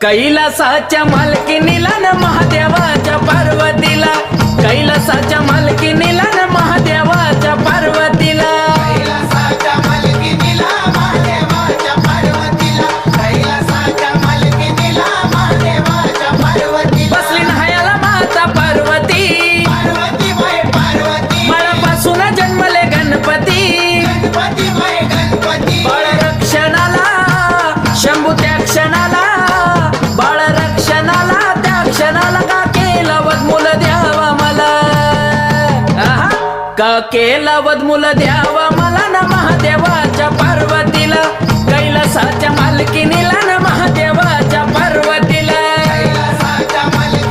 कैलासाच्या मालकीनीला न महादेवाच्या पार्वतीला, कैलासाच्या मालकीनीला न महादेवाच्या पार्वतीला, कैलासाच्या मालकीनीला महादेवाच्या पार्वतीला, कैलासाच्या मालकीनीला महादेवाच्या पार्वतीला बसली न्हायाला माता पार्वती, पार्वती बाई पार्वती बाळापासून जन्मले गणपती, गणपती बाई गणपती बाळ रक्षणाला शंभू त्या क्षणाला, बाळ रक्षणाला त्या क्षणाला का केला वदमूल द्यावा मला, आहा. का केला वदमूल द्यावा मला न महादेवाच्या पार्वतीला, कैलासाच्या मालकीनीला न